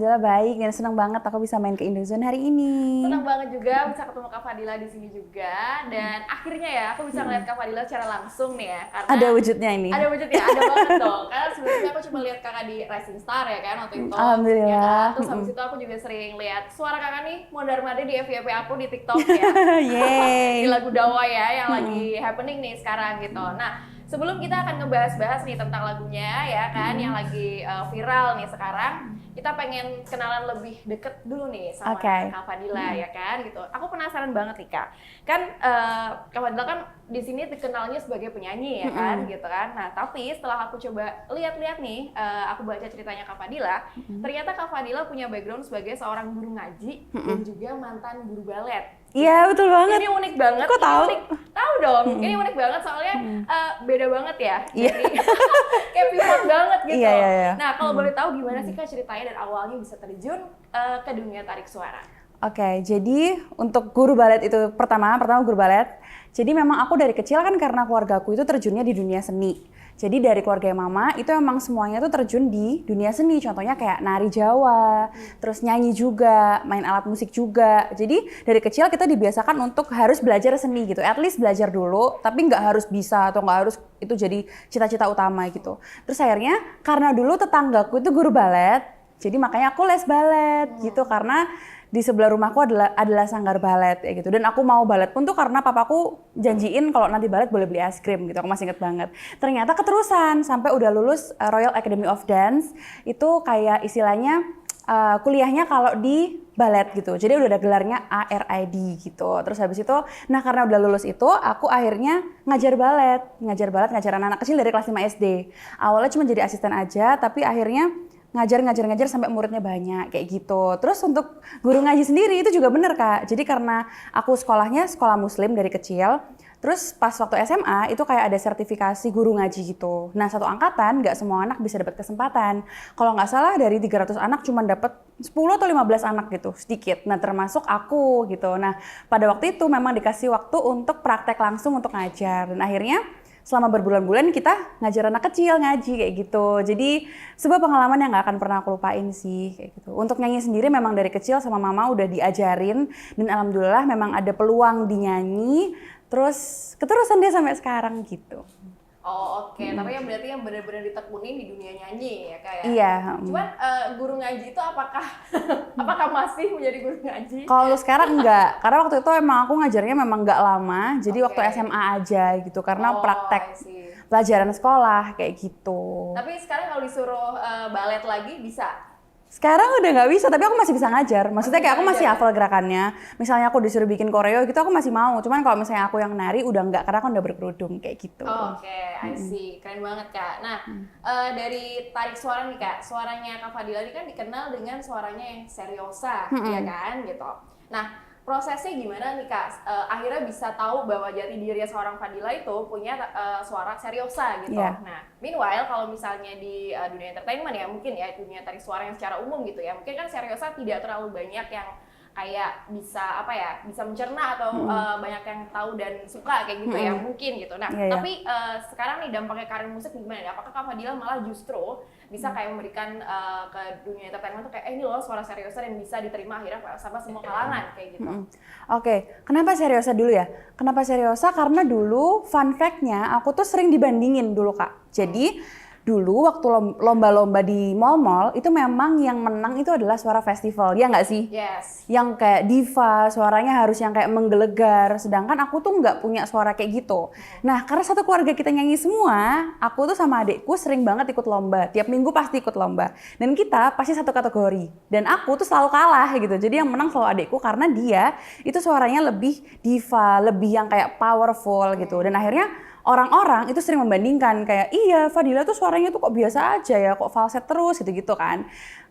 Alhamdulillah baik dan senang banget aku bisa main ke Indozone hari ini. Senang banget juga bisa ketemu Kak Fadila di sini juga, dan akhirnya ya aku bisa ngeliat Kak Fadila secara langsung nih ya, karena Ada wujudnya ini. ada wujudnya, ada banget dong. Karena sebelumnya aku cuma lihat Kakak di Rising Star ya kan waktu itu. Alhamdulillah. Ya kan? Terus habis itu aku juga sering lihat suara Kakak nih mondar-mandir di FYP aku di TikTok ya. Yeay. Di lagu Dawa ya yang lagi happening nih sekarang gitu. Nah, sebelum kita akan ngebahas-bahas nih tentang lagunya ya kan yang lagi viral nih sekarang, kita pengen kenalan lebih deket dulu nih sama Kak Fadila ya kan gitu. Aku penasaran banget nih Kak. Kan Kak Fadila kan di sini dikenalnya sebagai penyanyi ya kan gitu kan. Nah, tapi setelah aku coba lihat-lihat nih, aku baca ceritanya Kak Fadila, ternyata Kak Fadila punya background sebagai seorang guru ngaji dan juga mantan guru balet. Iya betul banget. Ini unik banget. Kok tahu? Tahu dong. Ini unik banget soalnya beda banget ya. Iya. Jadi kayak pivot banget gitu. Iya. Nah kalau boleh tahu gimana sih Kak ceritanya dan awalnya bisa terjun ke dunia tarik suara? Oke, jadi untuk guru balet itu pertama guru balet. Jadi memang aku dari kecil kan karena keluargaku itu terjunnya di dunia seni. Jadi dari keluarga mama itu emang semuanya tuh terjun di dunia seni. Contohnya kayak nari Jawa, terus nyanyi juga, main alat musik juga. Jadi dari kecil kita dibiasakan untuk harus belajar seni gitu. At least belajar dulu, tapi nggak harus bisa atau nggak harus itu jadi cita-cita utama gitu. Terus akhirnya karena dulu tetanggaku itu guru balet, jadi makanya aku les balet gitu karena di sebelah rumahku adalah sanggar balet ya gitu. Dan aku mau balet pun tuh karena papaku janjiin kalau nanti balet boleh beli es krim gitu. Aku masih inget banget. Ternyata keterusan sampai udah lulus Royal Academy of Dance. Itu kayak istilahnya kuliahnya kalau di balet gitu. Jadi udah ada gelarnya ARID gitu. Terus habis itu, nah karena udah lulus itu, aku akhirnya ngajar ngajar anak-anak kecil dari kelas 5 SD. Awalnya cuma jadi asisten aja, tapi akhirnya ngajar sampai muridnya banyak kayak gitu. Terus untuk guru ngaji sendiri itu juga bener Kak. Jadi karena aku sekolahnya sekolah muslim dari kecil, terus pas waktu SMA itu kayak ada sertifikasi guru ngaji gitu. Nah satu angkatan nggak semua anak bisa dapat kesempatan. Kalau nggak salah dari 300 anak cuma dapat 10 atau 15 anak gitu, sedikit. Nah termasuk aku gitu. Nah pada waktu itu memang dikasih waktu untuk praktek langsung untuk ngajar. Dan akhirnya selama berbulan-bulan kita ngajar anak kecil ngaji kayak gitu. Jadi sebuah pengalaman yang nggak akan pernah aku lupain sih kayak gitu. Untuk nyanyi sendiri memang dari kecil sama mama udah diajarin dan alhamdulillah memang ada peluang di nyanyi. Terus keterusan dia sampai sekarang gitu. Oh oke. Tapi yang berarti yang benar-benar ditekunin di dunia nyanyi ya Kak ya? Iya. Cuman guru ngaji itu apakah masih menjadi guru ngaji? Kalau sekarang enggak, karena waktu itu emang aku ngajarnya memang enggak lama, jadi waktu SMA aja gitu, karena praktek pelajaran sekolah kayak gitu. Tapi sekarang kalau disuruh balet lagi bisa? Sekarang udah nggak bisa, tapi aku masih bisa ngajar. Maksudnya kayak aku masih hafal gerakannya. Misalnya aku disuruh bikin koreo gitu, aku masih mau. Cuman kalau misalnya aku yang nari udah nggak, karena aku udah berkerudung kayak gitu. Oke, I see. Keren banget Kak. Nah, dari tarik suara nih Kak, suaranya Kak Fadila ini kan dikenal dengan suaranya yang seriosa, ya kan gitu. Nah, prosesnya gimana nih Kak? Akhirnya bisa tahu bahwa jati diri seorang Fadila itu punya suara seriosa gitu. Yeah. Nah, meanwhile kalau misalnya di dunia entertainment ya mungkin ya dunia tarik suara yang secara umum gitu ya, mungkin kan seriosa tidak terlalu banyak yang kayak bisa bisa mencerna atau banyak yang tahu dan suka kayak gitu ya mungkin gitu. Nah, tapi sekarang nih dampaknya karir musik gimana nih? Apakah Kak Fadila malah justru bisa kayak memberikan ke dunia entertainment tuh kayak ini loh suara seriosa dan bisa diterima akhirnya sama semua kalangan kayak gitu. Oke, kenapa seriosa dulu ya? Kenapa seriosa? Karena dulu fun fact-nya aku tuh sering dibandingin dulu Kak. Jadi dulu waktu lomba-lomba di mall-mall itu memang yang menang itu adalah suara festival, ya nggak sih? Yes. Yang kayak diva, suaranya harus yang kayak menggelegar, sedangkan aku tuh nggak punya suara kayak gitu. Nah, karena satu keluarga kita nyanyi semua, aku tuh sama adikku sering banget ikut lomba, tiap minggu pasti ikut lomba. Dan kita pasti satu kategori, dan aku tuh selalu kalah gitu, jadi yang menang selalu adikku karena dia itu suaranya lebih diva, lebih yang kayak powerful gitu. Dan akhirnya orang-orang itu sering membandingkan kayak iya Fadila tuh suaranya tuh kok biasa aja ya, kok falset terus gitu-gitu kan.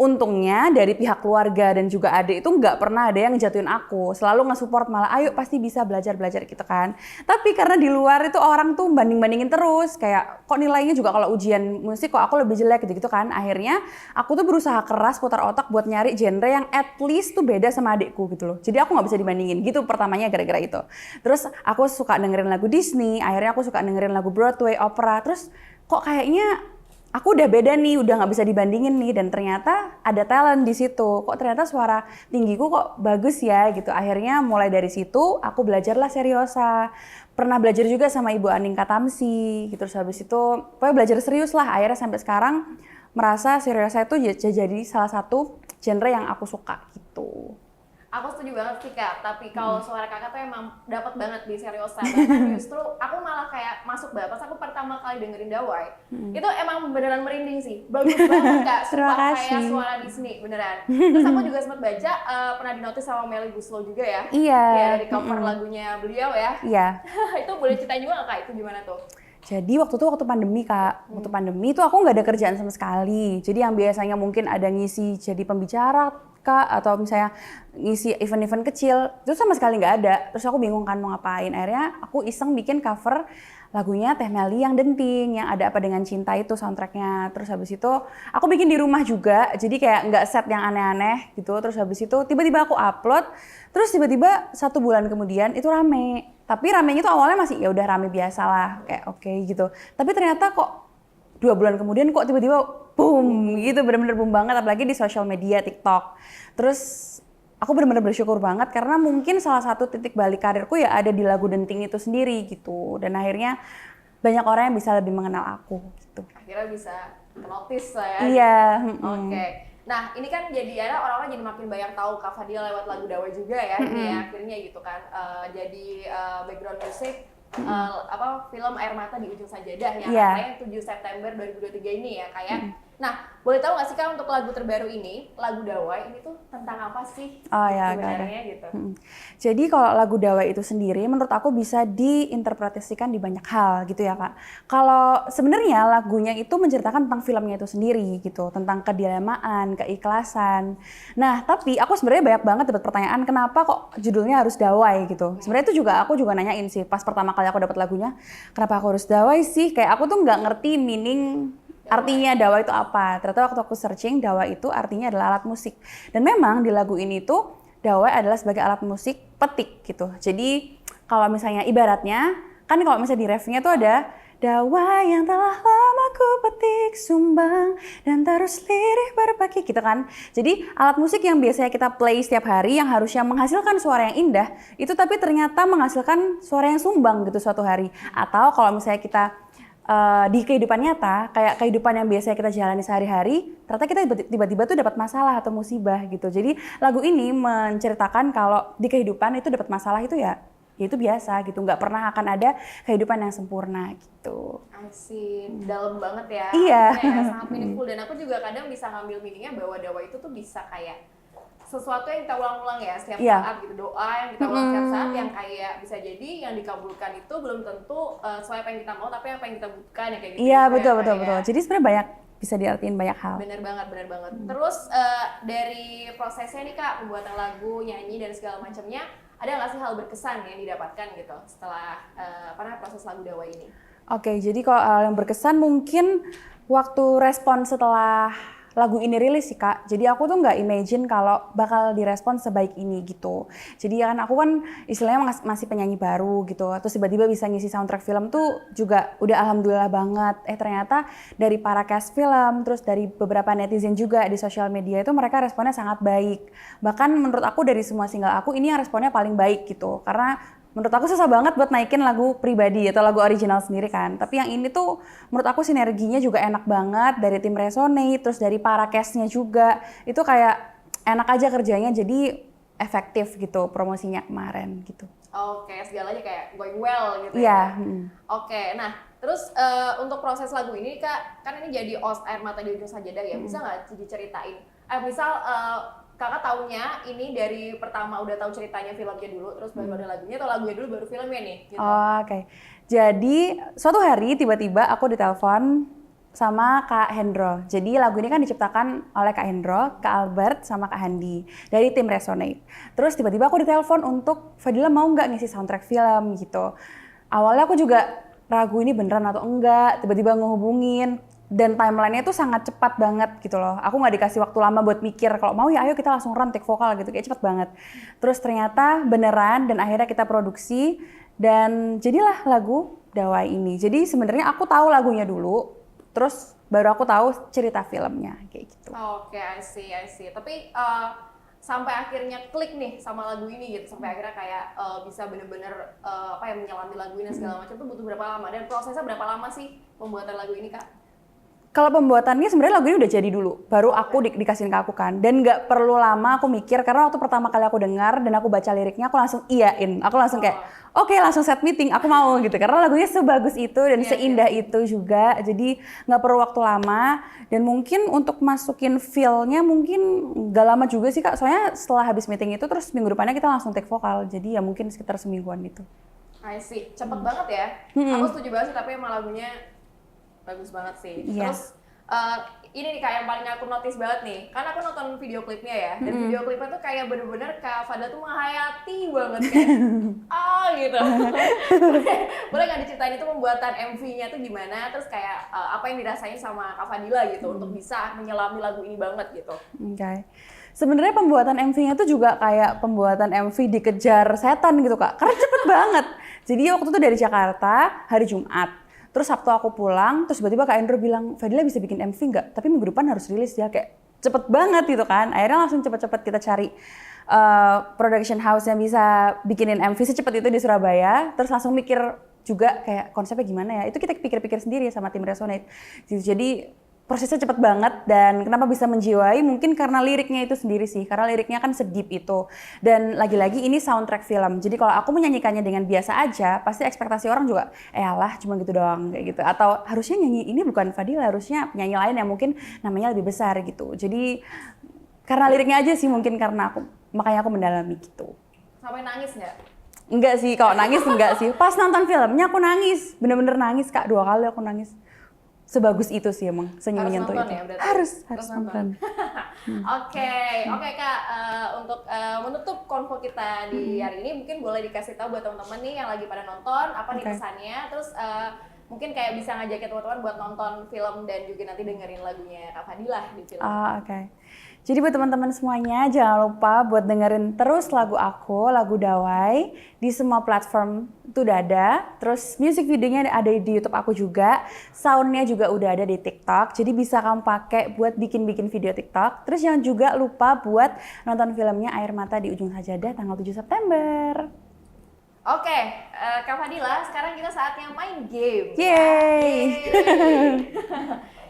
Untungnya dari pihak keluarga dan juga adik itu nggak pernah ada yang jatuhin aku, selalu nge-support malah ayo pasti bisa belajar gitu kan. Tapi karena di luar itu orang tuh banding-bandingin terus kayak kok nilainya juga kalau ujian musik kok aku lebih jelek gitu kan. Akhirnya aku tuh berusaha keras putar otak buat nyari genre yang at least tuh beda sama adikku gitu loh. Jadi aku nggak bisa dibandingin gitu pertamanya gara-gara itu. Terus aku suka dengerin lagu Disney, akhirnya aku suka dengerin lagu Broadway, opera, terus kok kayaknya aku udah beda nih, udah nggak bisa dibandingin nih, dan ternyata ada talent di situ. Kok ternyata suara tinggiku kok bagus ya gitu. Akhirnya mulai dari situ aku belajarlah seriosa. Pernah belajar juga sama Ibu Aning Katamsi gitu. Terus habis itu pokoknya belajar serius lah. Akhirnya sampai sekarang merasa seriosa itu jadi salah satu genre yang aku suka gitu. Aku setuju banget sih Kak, tapi kalau suara Kakak tuh emang dapat banget di Seriosa. Bahkan justru aku malah kayak masuk pas aku pertama kali dengerin Dawai, itu emang beneran merinding sih. Bagus banget Kak, Terima sumpah kasih. kayak suara Disney, beneran. Terus aku juga sempat baca, pernah dinotis sama Melly Guslo juga ya. Iya. Ya, dari cover lagunya beliau ya. Iya. Itu boleh ceritain juga nggak Kak, itu gimana tuh? Jadi waktu pandemi Kak, waktu pandemi itu aku nggak ada kerjaan sama sekali. Jadi yang biasanya mungkin ada ngisi jadi pembicara Kak, atau misalnya ngisi event-event kecil, itu sama sekali nggak ada. Terus aku bingung kan mau ngapain. Akhirnya aku iseng bikin cover lagunya Teh Meli yang Denting, yang Ada Apa Dengan Cinta itu soundtracknya. Terus habis itu aku bikin di rumah juga, jadi kayak nggak set yang aneh-aneh gitu. Terus habis itu tiba-tiba aku upload, terus tiba-tiba 1 bulan kemudian itu rame. Tapi ramenya tuh awalnya masih ya udah rame biasa lah, kayak oke gitu. Tapi ternyata kok 2 bulan kemudian kok tiba-tiba boom gitu, bener-bener boom banget, apalagi di sosial media TikTok. Terus aku bener-bener bersyukur banget karena mungkin salah satu titik balik karirku ya ada di lagu Denting itu sendiri gitu. Dan akhirnya banyak orang yang bisa lebih mengenal aku gitu. Akhirnya bisa notice lah ya. Iya. Oke. Nah, ini kan jadi ya orang-orang jadi makin banyak tahu Kak Fadila lewat lagu Dawai juga ya. Ini ya akhirnya gitu kan. Jadi background music film Air Mata di Ujung Sajadah yang katanya 7 September 2023 ini ya kayak. Nah, boleh tahu nggak sih Kak untuk lagu terbaru ini, lagu Dawai ini tuh tentang apa sih sebenarnya gitu? Jadi kalau lagu Dawai itu sendiri menurut aku bisa diinterpretasikan di banyak hal gitu ya Kak. Kalau sebenarnya lagunya itu menceritakan tentang filmnya itu sendiri gitu, tentang kedilemaan, keikhlasan. Nah, tapi aku sebenarnya banyak banget dapat pertanyaan kenapa kok judulnya harus Dawai gitu. Sebenarnya itu aku juga nanyain sih pas pertama kali aku dapat lagunya, kenapa aku harus Dawai sih? Kayak aku tuh nggak ngerti meaning artinya Dawai itu apa. Ternyata waktu aku searching, Dawai itu artinya adalah alat musik. Dan memang di lagu ini tuh Dawai adalah sebagai alat musik petik gitu. Jadi kalau misalnya ibaratnya, kan kalau misalnya di refnya tuh ada Dawai yang telah lama ku petik sumbang dan terus lirih berbagi gitu kan. Jadi alat musik yang biasanya kita play setiap hari yang harusnya menghasilkan suara yang indah, itu tapi ternyata menghasilkan suara yang sumbang gitu suatu hari. Atau kalau misalnya kita di kehidupan nyata, kayak kehidupan yang biasanya kita jalani sehari-hari, ternyata kita tiba-tiba tuh dapat masalah atau musibah gitu. Jadi lagu ini menceritakan kalau di kehidupan itu dapat masalah itu ya itu biasa gitu, nggak pernah akan ada kehidupan yang sempurna gitu. Asik, dalam banget ya. Iya. Kayak sangat meaningful dan aku juga kadang bisa ngambil meaningnya bahwa Dawai itu tuh bisa kayak sesuatu yang kita ulang-ulang ya setiap saat gitu, doa yang kita ulang setiap saat yang kayak bisa jadi yang dikabulkan itu belum tentu sesuai apa yang kita mau tapi apa yang kita butuhkan ya kayak gitu. Iya betul. Jadi sebenarnya banyak bisa diartiin banyak hal. Bener banget. Terus dari prosesnya nih Kak, pembuatan lagu, nyanyi dan segala macamnya, ada nggak sih hal berkesan yang didapatkan gitu setelah proses lagu Dawai ini? Oke, jadi kalau hal yang berkesan mungkin waktu respon setelah lagu ini rilis sih Kak. Jadi aku tuh nggak imagine kalau bakal direspon sebaik ini gitu. Jadi kan aku kan istilahnya masih penyanyi baru gitu. Terus tiba-tiba bisa ngisi soundtrack film tuh juga udah alhamdulillah banget. Ternyata dari para cast film, terus dari beberapa netizen juga di sosial media itu mereka responnya sangat baik. Bahkan menurut aku dari semua single aku ini yang responnya paling baik gitu. Karena menurut aku susah banget buat naikin lagu pribadi atau lagu original sendiri kan. Tapi yang ini tuh menurut aku sinerginya juga enak banget dari tim Resonate, terus dari para cast-nya juga. Itu kayak enak aja kerjanya jadi efektif gitu promosinya kemarin gitu. Oke, segalanya kayak going well gitu ya. Oke, nah terus untuk proses lagu ini Kak, kan ini jadi Air Mata di Ujung Sajadah ya, bisa nggak diceritain? Misal Kakak taunya ini dari pertama udah tahu ceritanya filmnya dulu, terus baru ada lagunya, atau lagunya dulu baru filmnya nih? Gitu. Oke. Jadi suatu hari tiba-tiba aku ditelepon sama Kak Hendro. Jadi lagu ini kan diciptakan oleh Kak Hendro, Kak Albert, sama Kak Handi dari tim Resonate. Terus tiba-tiba aku ditelepon untuk Fadila mau nggak ngisi soundtrack film gitu. Awalnya aku juga ragu ini beneran atau enggak, tiba-tiba ngehubungin. Dan timeline-nya tuh sangat cepat banget gitu loh. Aku nggak dikasih waktu lama buat mikir, kalau mau ya ayo kita langsung run take vokal gitu, kayak cepet banget. Terus ternyata beneran dan akhirnya kita produksi dan jadilah lagu Dawai ini. Jadi sebenarnya aku tahu lagunya dulu, Terus baru aku tahu cerita filmnya kayak gitu. Oke, I see. Tapi sampai akhirnya klik nih sama lagu ini gitu, sampai akhirnya kayak bisa bener-bener menyelami lagu ini segala macam tuh butuh berapa lama? Dan prosesnya berapa lama sih pembuatan lagu ini, Kak? Kalau pembuatannya sebenarnya lagu ini udah jadi dulu, baru aku dikasihin ke aku kan. Dan nggak perlu lama aku mikir, karena waktu pertama kali aku dengar dan aku baca liriknya, aku langsung iyain. Aku langsung kayak, oke, langsung set meeting, aku mau gitu. Karena lagunya sebagus itu dan seindah itu juga, jadi nggak perlu waktu lama. Dan mungkin untuk masukin feel-nya mungkin nggak lama juga sih Kak, soalnya setelah habis meeting itu terus minggu depannya kita langsung take vokal. Jadi ya mungkin sekitar semingguan gitu. I see, cepet banget ya. Aku setuju banget sih, tapi emang lagunya bagus banget sih. Terus ini nih Kak yang paling aku notice banget nih, karena aku nonton video klipnya ya, dan video klipnya tuh kayak bener-bener Kak Fadila tuh menghayati banget kayak gitu. Boleh nggak diceritain itu pembuatan MV-nya tuh gimana, terus kayak apa yang dirasain sama Kak Fadila gitu untuk bisa menyelami lagu ini banget gitu. Oke. Sebenarnya pembuatan MV-nya tuh juga kayak pembuatan MV dikejar setan gitu Kak, karena cepet banget. Jadi waktu itu dari Jakarta hari Jumat. Terus Sabtu aku pulang, terus tiba-tiba Kak Endro bilang, Fadila bisa bikin MV nggak? Tapi minggu depan harus rilis ya, kayak cepet banget gitu kan. Akhirnya langsung cepet-cepet kita cari production house yang bisa bikinin MV secepat itu di Surabaya. Terus langsung mikir juga kayak konsepnya gimana ya. Itu kita pikir-pikir sendiri sama tim Resonate. Jadi prosesnya cepet banget dan kenapa bisa menjiwai mungkin karena liriknya itu sendiri sih, karena liriknya kan sedip itu dan lagi-lagi ini soundtrack film, jadi kalau aku menyanyikannya dengan biasa aja pasti ekspektasi orang juga alah cuma gitu doang kayak gitu, atau harusnya nyanyi ini bukan Fadila, harusnya penyanyi lain yang mungkin namanya lebih besar gitu. Jadi karena liriknya aja sih mungkin, karena makanya aku mendalami gitu. Sampai nangis nggak? Enggak sih, kalau nangis enggak sih, pas nonton filmnya aku nangis, bener-bener nangis Kak, 2 kali aku nangis. Sebagus itu sih emang, senyum menyentuh itu. Ya, harus nonton. Oke Kak, untuk menutup konvo kita di hari ini mungkin boleh dikasih tahu buat teman-teman nih yang lagi pada nonton apa nih pesannya, terus mungkin kayak bisa ngajakin teman-teman buat nonton film dan juga nanti dengerin lagunya Kak Fadila di film. Oke. Jadi buat teman-teman semuanya jangan lupa buat dengerin terus lagu aku, lagu Dawai di semua platform itu udah ada. Terus music videonya ada di YouTube aku juga, soundnya juga udah ada di TikTok. Jadi bisa kamu pakai buat bikin-bikin video TikTok. Terus jangan juga lupa buat nonton filmnya Air Mata di Ujung Sajadah tanggal 7 September. Oke, Kak Fadila, sekarang kita saatnya main game. Yeay!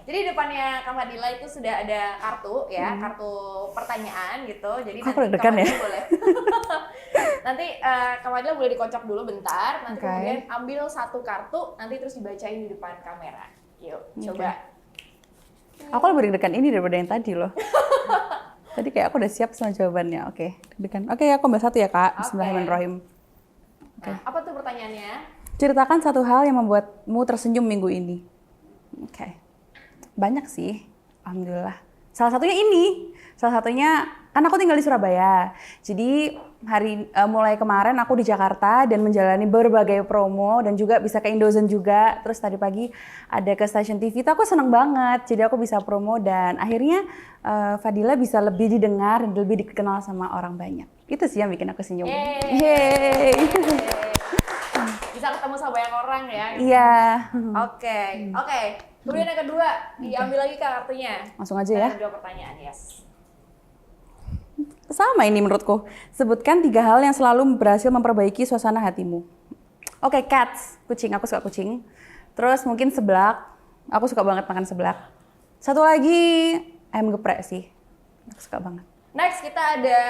Jadi depannya Kak Fadila itu sudah ada kartu ya, kartu pertanyaan gitu. Jadi nanti Kak Fadila boleh. Nanti Kak Fadila boleh dikocok dulu bentar, nanti kemudian ambil satu kartu, nanti terus dibacain di depan kamera. Yuk, coba. Aku lebih deg-degan ini daripada yang tadi loh. Tadi kayak aku udah siap sama jawabannya. Oke, deg-degan. Oke, aku ambil satu ya Kak. Bismillahirrahmanirrahim. Nah, apa tuh pertanyaannya? Ceritakan satu hal yang membuatmu tersenyum minggu ini. Oke. Banyak sih, alhamdulillah. Salah satunya ini. Salah satunya, kan aku tinggal di Surabaya. Jadi mulai kemarin aku di Jakarta dan menjalani berbagai promo dan juga bisa ke Indozone juga. Terus tadi pagi ada ke stasiun TV, itu aku seneng banget. Jadi aku bisa promo dan akhirnya Fadila bisa lebih didengar dan lebih dikenal sama orang banyak. Itu sih yang bikin aku senyum. Yeay. Bisa ketemu sama banyak orang ya. Iya. Oke. Kemudian yang kedua, diambil lagi Kak kartunya. Langsung aja ya. Ada 2 pertanyaan, yes. Sama ini menurutku. Sebutkan 3 hal yang selalu berhasil memperbaiki suasana hatimu. Oke, cats. Kucing, aku suka kucing. Terus mungkin seblak. Aku suka banget makan seblak. Satu lagi, ayam geprek sih. Aku suka banget. Next, kita ada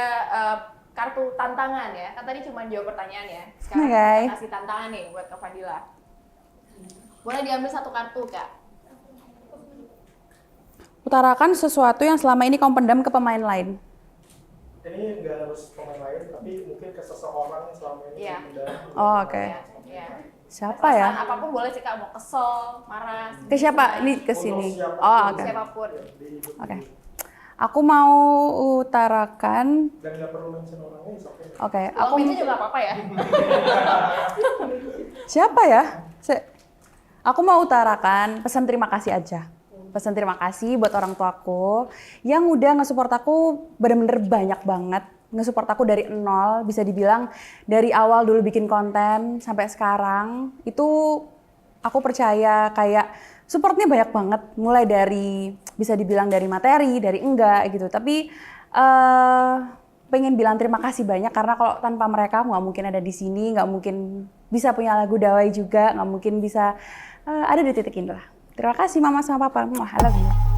kartu tantangan ya. Kan tadi cuma jawab pertanyaan ya. Sekarang kita kasih tantangan nih buat Kak Fadila. Boleh diambil satu kartu, Kak. Utarakan sesuatu yang selama ini kamu pendam ke pemain lain. Ini nggak harus pemain lain, tapi mungkin ke seseorang yang selama ini pendam. Oh, oke. Ya. Siapa ya? Apapun boleh sih Kak, mau kesel, marah. Ke siapa? Ini ke sini. Oh, oke. Siapapun. Oke. Aku mau utarakan. Dan nggak perlu mention orangnya, Oke. Aku mention juga apa-apa ya. Siapa ya? Aku mau utarakan pesan terima kasih aja. Pesan terima kasih buat orang tuaku yang udah nge-support aku bener-bener banyak banget. Nge-support aku dari nol, bisa dibilang dari awal dulu bikin konten sampai sekarang. Itu aku percaya kayak supportnya banyak banget, mulai dari bisa dibilang dari materi, dari enggak gitu. Tapi pengen bilang terima kasih banyak karena kalau tanpa mereka nggak mungkin ada di sini, nggak mungkin bisa punya lagu Dawai juga, nggak mungkin bisa ada di titik ini lah. Terima kasih Mama sama Papa. I love you.